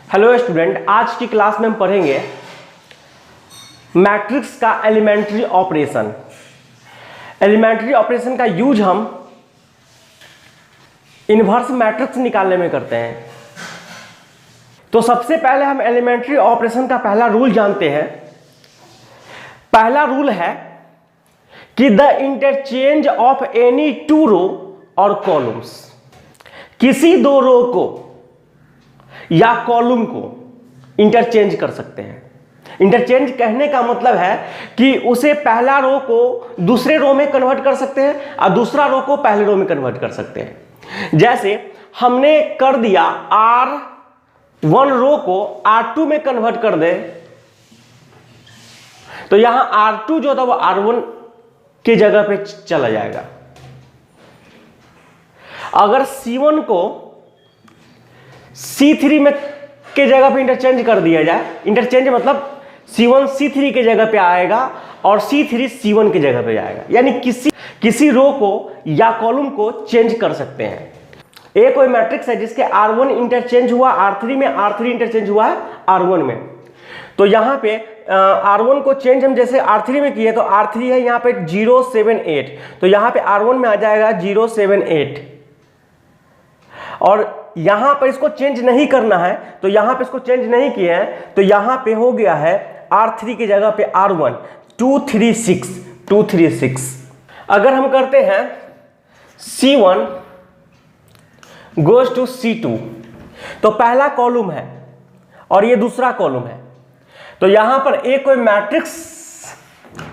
Hello student, आज की class में हम पढ़ेंगे मैट्रिक्स का एलिमेंट्री ऑपरेशन। एलिमेंट्री ऑपरेशन का यूज हम इन्वर्स मैट्रिक्स निकालने में करते हैं। तो सबसे पहले हम एलिमेंट्री ऑपरेशन का पहला रूल जानते हैं। पहला रूल है कि the interchange of any two row और कॉलम्स, किसी दो रो को या कॉलम को इंटरचेंज कर सकते हैं। इंटरचेंज कहने का मतलब है कि उसे पहला रो को दूसरे रो में कन्वर्ट कर सकते हैं और दूसरा रो को पहले रो में कन्वर्ट कर सकते हैं। जैसे हमने कर दिया R1 रो को R2 में कन्वर्ट कर दे, तो यहां R2 जो था वो R1 की जगह पे चला जाएगा। अगर C1 को C3 में के जगह पे इंटरचेंज कर दिया जाए, इंटरचेंज मतलब C1 C3 के जगह पे आएगा और C3 C1 के जगह पे जाएगा, यानी किसी रो को या कॉलम को चेंज कर सकते हैं। एक कोई मैट्रिक्स है जिसके R1 इंटरचेंज हुआ R3 में, R3 इंटरचेंज हुआ है R1 में, तो यहां पे R1 को चेंज हम जैसे R3 में किए, तो R3 है यहां पे 078, तो यहां पे R1 में आ जाएगा 078। और यहां पर इसको चेंज नहीं करना है, तो यहां पे इसको चेंज नहीं किए हैं, तो यहां पे हो गया है R3 की जगह पे R1 236। अगर हम करते हैं C1 goes to C2, तो पहला कॉलम है और ये दूसरा कॉलम है, तो यहां पर एक कोई मैट्रिक्स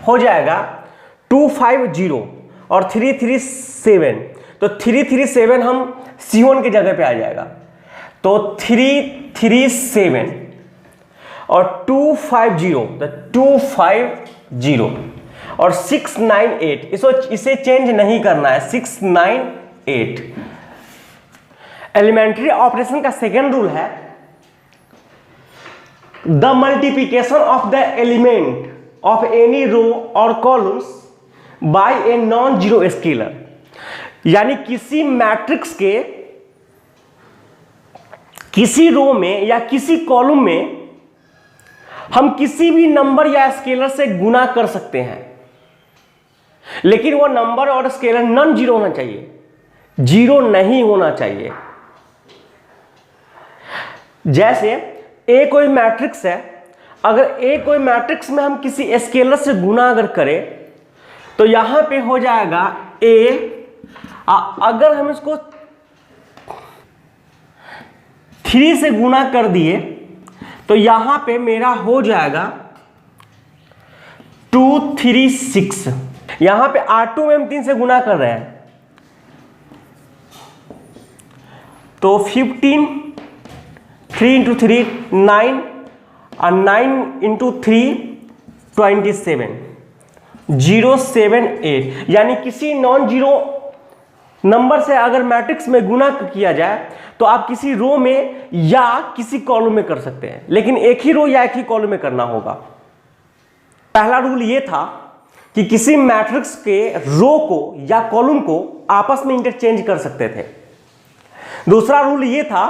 हो जाएगा 250 और 337, तो 337 हम C1 की जगह पे आ जाएगा, तो 337 और 250, तो 250 और 698, इसे चेंज नहीं करना है, 698। एलिमेंट्री ऑपरेशन का सेकेंड रूल है the multiplication of the element of any row और columns by a non zero scalar, यानी किसी मैट्रिक्स के किसी रो में या किसी कॉलम में हम किसी भी नंबर या स्केलर से गुना कर सकते हैं, लेकिन वो नंबर और स्केलर नॉन जीरो होना चाहिए, जीरो नहीं होना चाहिए। जैसे ए कोई मैट्रिक्स है, अगर ए कोई मैट्रिक्स में हम किसी स्केलर से गुना अगर करें, तो यहां पे हो जाएगा ए, अगर हम इसको 3 से गुना कर दिए, तो यहां पे मेरा हो जाएगा 236। यहां पे R2 में हम 3 से गुना कर रहे हैं, तो 15, 3 into 3 9 और 9 into 3 27, 078, यानी किसी नॉन जीरो नंबर से अगर मैट्रिक्स में गुना किया जाए तो आप किसी रो में या किसी कॉलम में कर सकते हैं, लेकिन एक ही रो या एक ही कॉलम में करना होगा। पहला रूल यह था कि किसी मैट्रिक्स के रो को या कॉलम को आपस में इंटरचेंज कर सकते थे। दूसरा रूल यह था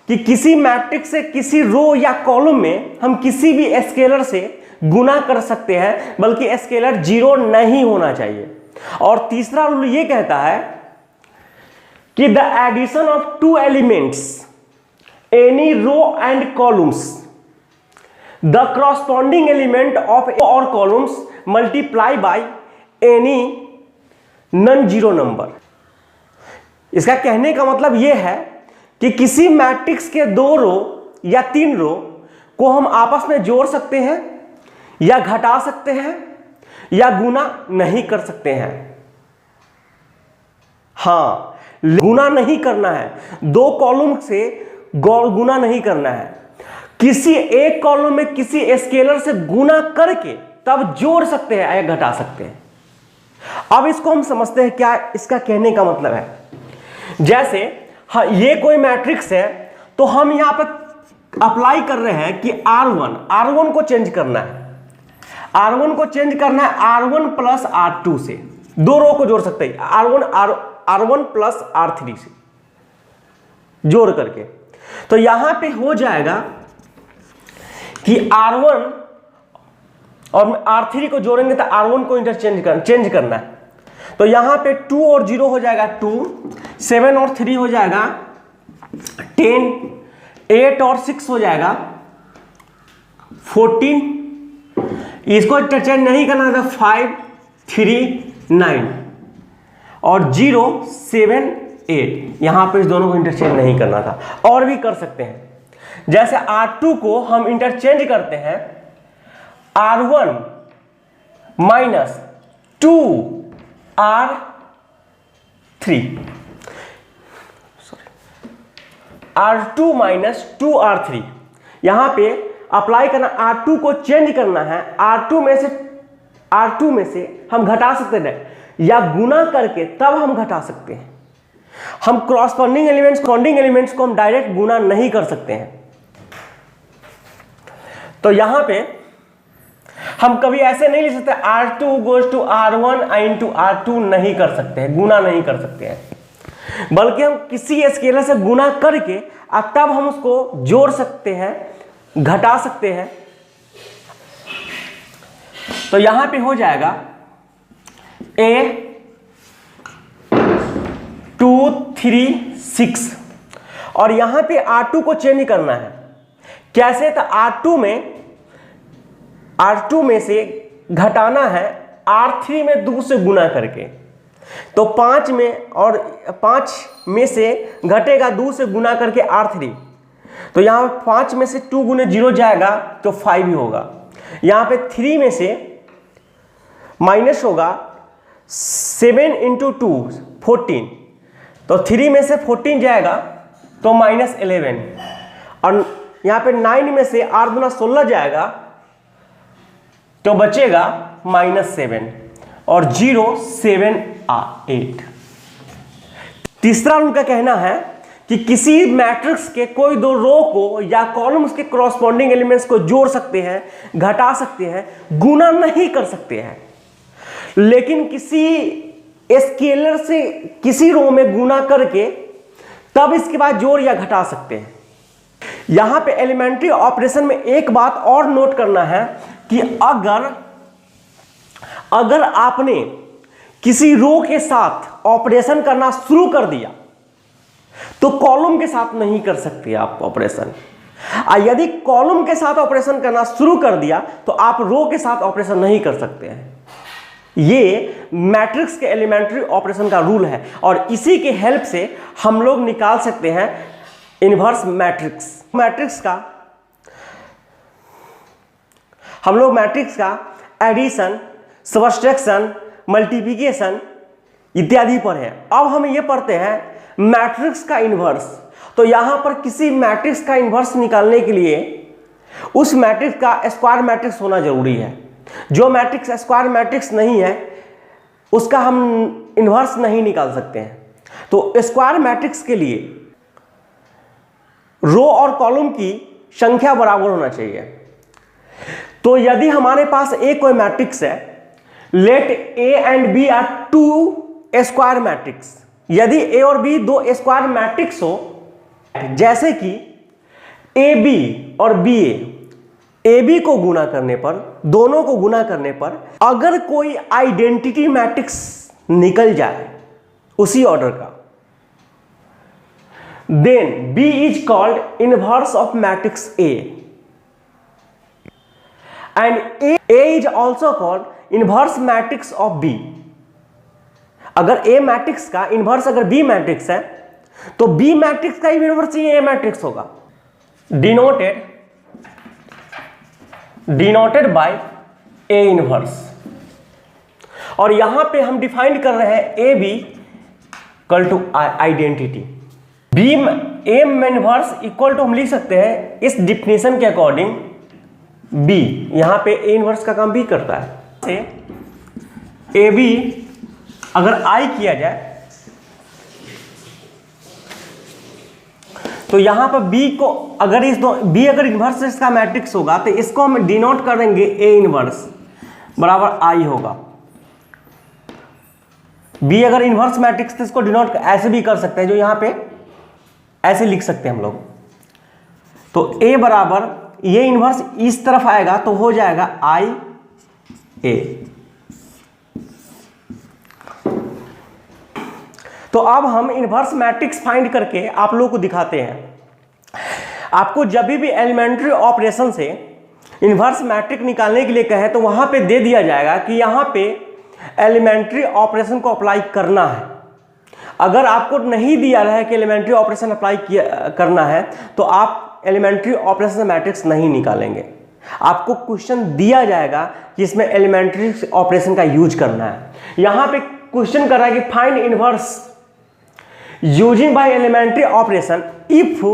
कि किसी मैट्रिक्स से किसी रो या कॉलम में हम किसी भी स्केलर से गुना कर सकते हैं, बल्कि स्केलर जीरो नहीं होना चाहिए। और तीसरा रूल यह कहता है कि the addition of two elements any row and columns, the corresponding element of और columns multiply by any non zero number. इसका कहने का मतलब यह है कि किसी मैट्रिक्स के 2 रो या 3 रो को हम आपस में जोड़ सकते हैं या घटा सकते हैं या गुना नहीं कर सकते हैं। हां, गुना नहीं करना है, 2 कॉलम से गुना नहीं करना है, किसी एक कॉलम में किसी स्केलर से गुना करके तब जोड़ सकते हैं या घटा सकते हैं। अब इसको हम समझते हैं क्या इसका कहने का मतलब है। जैसे ये कोई मैट्रिक्स है, तो हम यहां पर अप्लाई कर रहे हैं कि R1 को चेंज करना है, R1 को चेंज करना है R1 प्लस R2 से, 2 रो को जोड़ सकते हैं R1 प्लस R3 से जोड़ करके, तो यहां पे हो जाएगा कि R1 और R3 को जोड़ेंगे तो R1 को चेंज करना है। तो यहां पे 2 और 0 हो जाएगा 2, 7 और 3 हो जाएगा 10, 8 और 6 हो जाएगा 14, इसको इंटरचेंज नहीं करना था 5, 3, 9 और 0, 7, 8, यहां पे इस दोनों को इंटरचेंज नहीं करना था। और भी कर सकते हैं, जैसे R2 को हम इंटरचेंज करते हैं R1 minus 2R3, R2 minus 2R3, यहां पे अप्लाई करना, R2 को चेंज करना है, R2 में से हम घटा सकते हैं या गुना करके तब हम घटा सकते हैं। हम क्रॉसपोंडिंग एलिमेंट्स को हम डायरेक्ट गुना नहीं कर सकते हैं। तो यहां पे हम कभी ऐसे नहीं लिख सकते R2 goes to R1 into R2, नहीं कर सकते हैं, गुना नहीं कर सकते हैं, बल्कि हम किसी स्केलर से गुना करके अब तब हम उसको जोड़ सकते हैं, घटा सकते हैं। तो यहां पे हो जाएगा A 2 3 6 और यहां पे R2 को चेंज करना है। कैसे? तो R2 में से घटाना है R3 में 2 से गुना करके, तो 5 में से घटेगा 2 से गुना करके R3, तो यहां 5 में से 2 गुने 0 जाएगा तो 5 ही होगा। यहां पे 3 में से माइनस होगा 7 इंटू 2 14, तो 3 में से 14 जाएगा तो माइनस 11, और यहां पे 9 में से 8 गुना 16 जाएगा तो बचेगा -7 और 0 7 8। तीसरा उनका कहना है कि किसी मैट्रिक्स के कोई दो रो को या कॉलम्स के कॉरस्पॉन्डिंग एलिमेंट्स को जोड़ सकते हैं, घटा सकते हैं, गुना नहीं कर सकते हैं, लेकिन किसी स्केलर से किसी रो में गुना करके तब इसके बाद जोड़ या घटा सकते हैं। यहां पे एलिमेंट्री ऑपरेशन में एक बात और नोट करना है कि अगर आपने किसी रो के साथ ऑपरेशन करना शुरू कर दिया तो कॉलम के साथ नहीं कर सकते आप ऑपरेशन, यदि कॉलम के साथ ऑपरेशन करना शुरू कर दिया तो आप रो के साथ ऑपरेशन नहीं कर सकते हैं। ये मैट्रिक्स के एलिमेंट्री ऑपरेशन का रूल है और इसी के हेल्प से हम लोग निकाल सकते हैं इनवर्स मैट्रिक्स हम लोग मैट्रिक्स का एडिशन, सब्ट्रैक्शन, मल्टीप्लिकेशन इत्यादि पर है। अब हम ये पढ़ते हैं मैट्रिक्स का इन्वर्स। तो यहां पर किसी मैट्रिक्स का इन्वर्स निकालने के लिए उस मैट्रिक्स का स्क्वायर मैट्रिक्स होना जरूरी है। जो मैट्रिक्स स्क्वायर मैट्रिक्स नहीं है उसका हम इन्वर्स नहीं निकाल सकते हैं। तो स्क्वायर मैट्रिक्स के लिए रो और कॉलम की संख्या बराबर होना चाहिए। तो यदि हमारे पास एक कोई मैट्रिक्स है, let A and B are 2 square matrix, यदि ए और बी 2 स्क्वायर मैट्रिक्स हो, जैसे कि ए बी और बी ए बी को गुना करने पर, दोनों को गुना करने पर अगर कोई आइडेंटिटी मैट्रिक्स निकल जाए उसी ऑर्डर का, then B is called inverse of matrix A and A is also called inverse matrix of B। अगर A मैट्रिक्स का इन्वर्स अगर B मैट्रिक्स है तो B मैट्रिक्स का इन्वर्स ही A मैट्रिक्स होगा। Denoted by A inverse. और यहां पे हम डिफाइन कर रहे हैं A B equal to identity. B M inverse equal to हम लिख सकते हैं इस डिफिनेशन के अकॉर्डिंग बी, यहां पे ए इनवर्स का काम बी करता है। ए बी अगर आई किया जाए तो यहां पर बी को अगर बी अगर इनवर्स इसका मैट्रिक्स होगा तो इसको हम डिनोट करेंगे ए इनवर्स बराबर आई होगा। बी अगर इनवर्स मैट्रिक्स तो इसको डिनोट ऐसे भी कर सकते हैं, जो यहां पे ऐसे लिख सकते हैं हम लोग। तो A बराबर ये इन्वर्स इस तरफ आएगा तो हो जाएगा आई ए। तो अब हम इन्वर्स मैट्रिक्स फाइंड करके आप लोगों को दिखाते हैं। आपको जब भी एलिमेंट्री ऑपरेशन से इन्वर्स मैट्रिक्स निकालने के लिए कहे तो वहां पे दे दिया जाएगा कि यहां पे एलिमेंट्री ऑपरेशन को अप्लाई करना है। अगर आपको नहीं दिया रहा है कि एलिमेंट्री ऑपरेशन अप्लाई करना है तो आप एलिमेंट्री ऑपरेशन मैट्रिक्स नहीं निकालेंगे। आपको क्वेश्चन दिया जाएगा कि इसमें एलिमेंट्री ऑपरेशन का यूज करना है। यहां पे क्वेश्चन कर रहा है कि find inverse using by elementary operation if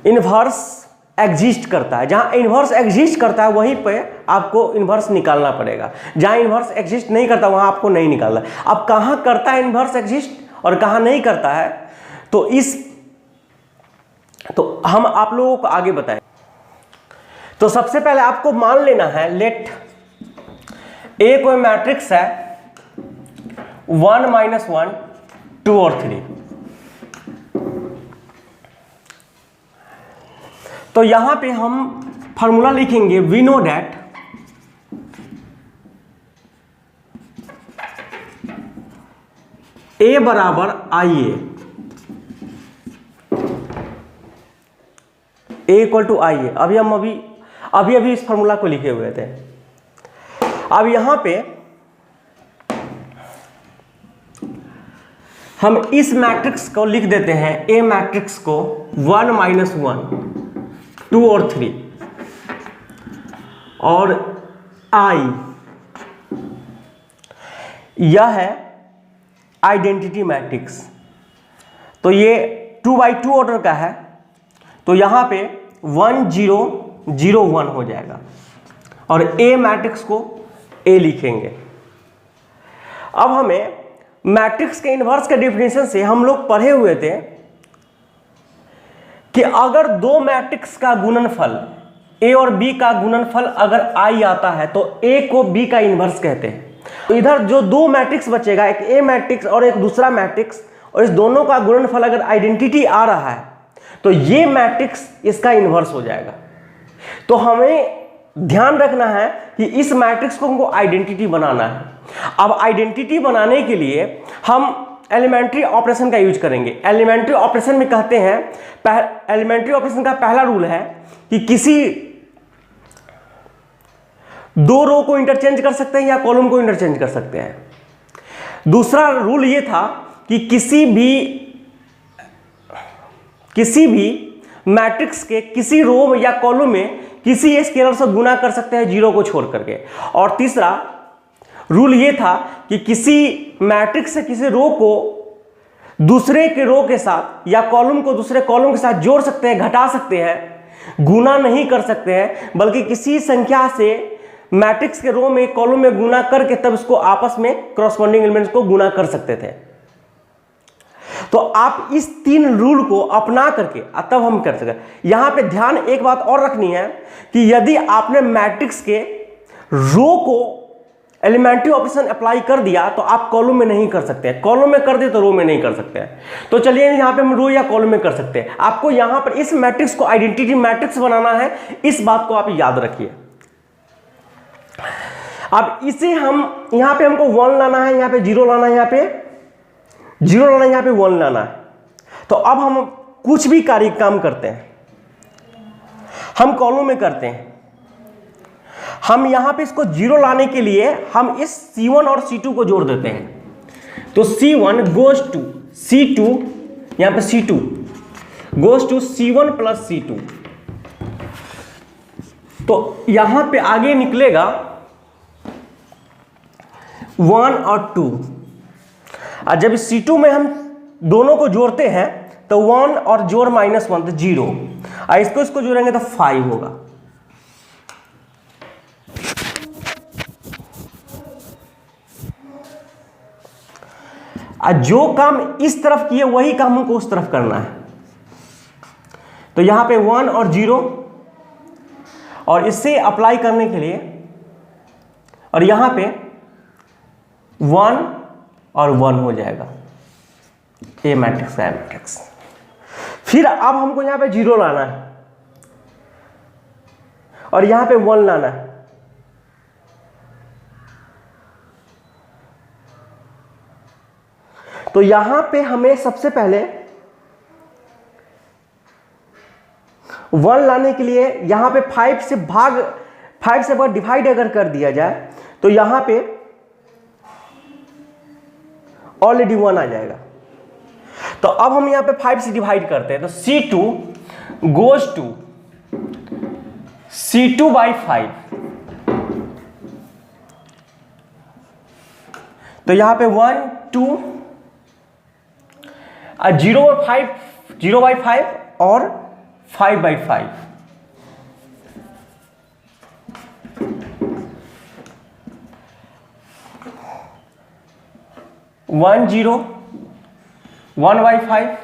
inverse exist करता है। जहां इनवर्स एग्जिस्ट करता है वहीं पे आपको इनवर्स निकालना पड़ेगा। जहां इनवर्स एग्जिस्ट नहीं करता वहां आपको नहीं निकालना। अब कहां करता है इनवर्स एग्जिस्ट और कहां नहीं करता है तो हम आप लोगों को आगे बताएं। तो सबसे पहले आपको मान लेना है लेट ए कोई मैट्रिक्स है 1 - 1 2 और 3। तो यहां पे हम फॉर्मूला लिखेंगे वी नो डैट ए बराबर आई ए इक्वल टू आई ए। अभी हम अभी इस फॉर्मूला को लिखे हुए थे। अब यहां पे हम इस मैट्रिक्स को लिख देते हैं ए मैट्रिक्स को 1 - 1 2 और 3 और आई यह है आइडेंटिटी मैट्रिक्स। तो ये 2x2 ऑर्डर का है तो यहां पे 1 0 0 1 हो जाएगा और ए मैट्रिक्स को ए लिखेंगे। अब हमें मैट्रिक्स के इन्वर्स के डेफिनेशन से हम लोग पढ़े हुए थे कि अगर दो मैट्रिक्स का गुणनफल ए और बी का गुणनफल अगर आई आता है तो ए को बी का इन्वर्स कहते हैं। तो इधर जो दो मैट्रिक्स बचेगा, एक ए मैट्रिक्स और एक दूसरा मैट्रिक्स, और इस दोनों का गुणनफल अगर आइडेंटिटी आ रहा है तो ये मैट्रिक्स इसका इन्वर्स हो जाएगा। तो हमें ध्यान रखना है कि इस मैट्रिक्स को हमको आइडेंटिटी बनाना है। अब आइडेंटिटी बनाने के लिए हम एलिमेंट्री ऑपरेशन का यूज करेंगे। एलिमेंट्री ऑपरेशन में कहते हैं एलिमेंट्री ऑपरेशन का पहला रूल है कि किसी दो रो को इंटरचेंज कर सकते हैं या कॉलम को इंटरचेंज कर सकते हैं। दूसरा रूल ये था कि किसी भी मैट्रिक्स के किसी रो या कॉलम में किसी स्केलर से गुना कर सकते हैं जीरो को छोड़ करके। और तीसरा रूल ये था कि किसी मैट्रिक्स से किसी रो को दूसरे के रो के साथ या कॉलम को दूसरे कॉलम के साथ जोड़ सकते हैं, घटा सकते हैं, गुना नहीं कर सकते हैं, बल्कि किसी संख्या से मैट्रिक्स के रो में कॉलम में गुना करके तब इसको आपस में कॉरस्पॉन्डिंग एलिमेंट्स को गुना कर सकते थे। तो आप इस तीन रूल को अपना करके तब हम कर सकते। यहां पे ध्यान एक बात और रखनी है कि यदि आपने मैट्रिक्स के रो को एलिमेंट्री ऑपरेशन अप्लाई कर दिया तो आप कॉलम में नहीं कर सकते हैं, कॉलम में कर दे तो रो में नहीं कर सकते हैं। तो चलिए यहां पे हम रो या कॉलम में कर सकते हैं। आपको यहां पर इस मैट्रिक्स को आइडेंटिटी मैट्रिक्स बनाना है, इस बात को आप याद रखिए। अब इसे हम यहां पे हमको 1 लाना है, यहां पे 0 लाना है, यहां पे 0 लाना है, यहां पे 1 लाना है। तो अब हम कुछ भी काम करते हैं हम कॉलम में करते हैं। हम यहां पे इसको 0 लाने के लिए हम इस C1 और C2 को जोड़ देते हैं। तो C1 गोज टू C2, यहां पे C2 goes to C1 plus C2। तो यहां पे आगे निकलेगा 1 और 2। और जब C2 में हम दोनों को जोड़ते हैं तो 1 और जोड़ -1 तो 0, और इसको जोड़ेंगे तो 5 होगा। जो काम इस तरफ किए वही काम हमको उस तरफ करना है। तो यहां पे 1 और 0, और इससे अप्लाई करने के लिए, और यहां पे 1 और 1 हो जाएगा ए मैट्रिक्स, फिर अब हमको यहां पे 0 लाना है। और यहां पे 1 लाना है। तो यहां पे हमें सबसे पहले 1 लाने के लिए यहां पे 5 से अगर डिवाइड अगर कर दिया जाए तो यहां पे ऑलरेडी 1 आ जाएगा। तो अब हम यहां पे 5 से डिवाइड करते हैं, तो C2 goes to C2/5। तो यहां पे 1 2 0/5 और 5/5। 1 0 1/5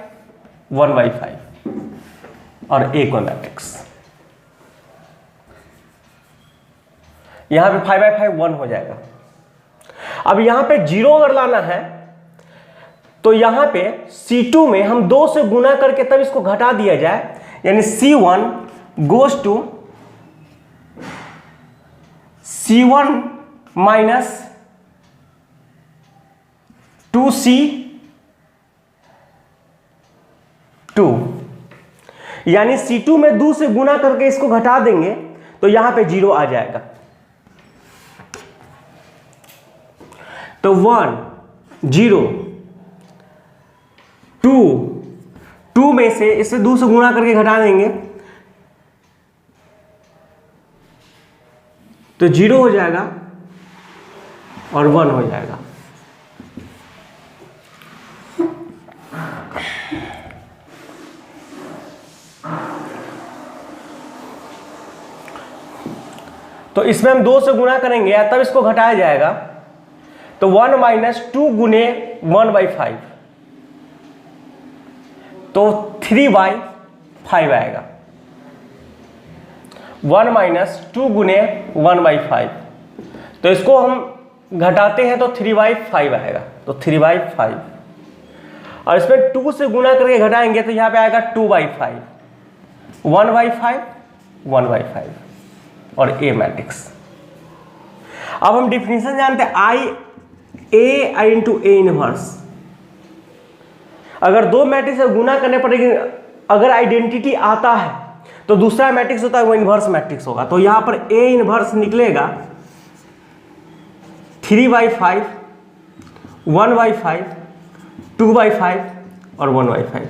1/5 और एक और मैट्रिक्स। यहां पे 5/5 1 हो जाएगा। अब यहां पे 0 अगर लाना है तो यहां पे C2 में हम 2 से गुना करके तब इसको घटा दिया जाए, यानी C1 goes to C1 minus 2C2, यानी C2 में 2 से गुना करके इसको घटा देंगे तो यहां पे 0 आ जाएगा। तो 1 0 2 में से इसे 2 से गुणा करके घटा देंगे तो 0 हो जाएगा और 1 हो जाएगा। तो इसमें हम 2 से गुणा करेंगे तब इसको घटाया जाएगा, तो 1 माइनस 2 गुने 1/5 तो 3/5 आएगा। 1 माइनस 2 गुने 1/5, तो इसको हम घटाते हैं तो 3/5 आएगा, तो 3/5। और इसमें 2 से गुना करके घटाएंगे तो यहां पे आएगा 2/5 1/5 1/5 और ए मैट्रिक्स। अब हम डिफिनेशन जानते हैं I इंटू ए इनवर्स। अगर दो मैट्रिक्स से गुना करने पर अगर आइडेंटिटी आता है तो दूसरा मैट्रिक्स होता है वो इनवर्स मैट्रिक्स होगा। तो यहां पर ए इनवर्स निकलेगा 3/5 1/5 2/5 और 1/5।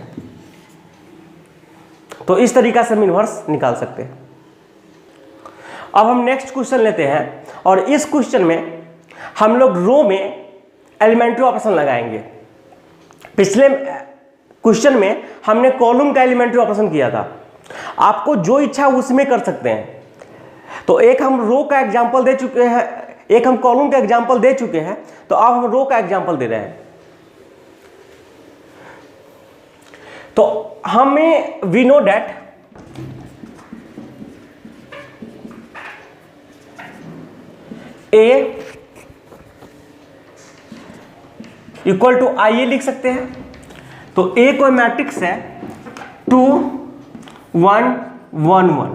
तो इस तरीका से हम इनवर्स निकाल सकते हैं। अब हम नेक्स्ट क्वेश्चन लेते हैं और इस क्वेश्चन में हम लोग रो में एलिमेंट्री ऑपरेशन लगाएंगे। पिछले क्वेश्चन में हमने कॉलम का एलिमेंट्री ऑपरेशन किया था। आपको जो इच्छा उसमें कर सकते हैं। तो एक हम रो का एग्जांपल दे चुके हैं, एक हम कॉलम का एग्जांपल दे चुके हैं, तो अब हम रो का एग्जांपल दे रहे हैं। तो हमें we know that A equal to I A लिख सकते हैं। तो ए कोई मैट्रिक्स है 2 1 1 1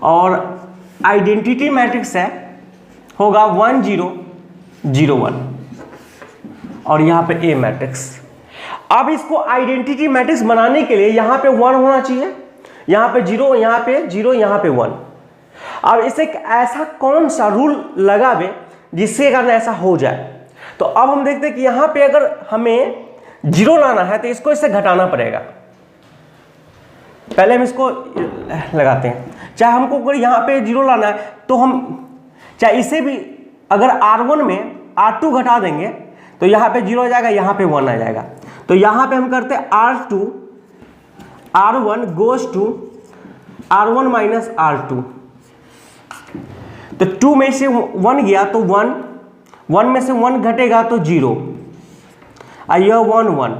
और आइडेंटिटी मैट्रिक्स है होगा 1 0 0 1 और यहां पे ए मैट्रिक्स। अब इसको आइडेंटिटी मैट्रिक्स बनाने के लिए यहां पे 1 होना चाहिए, यहां पे 0, यहां पे 0, यहां पे 1। अब इसे ऐसा कौन सा रूल लगावे जिसके कारण ऐसा हो जाए। तो अब हम देखते हैं कि यहां पे अगर हमें 0 लाना है तो इसको इससे घटाना पड़ेगा। पहले हम इसको लगाते हैं। चाहे हमको अगर यहां पे 0 लाना है तो हम चाहे इसे भी अगर R1 में R2 घटा देंगे तो यहां पे 0 आ जाएगा, यहां पे 1 आ जाएगा। तो यहां पे हम करते हैं R1 goes to R1 minus R2। तो 2 में से 1 गया तो 1 में से 1 घटेगा तो 0, यह 1 1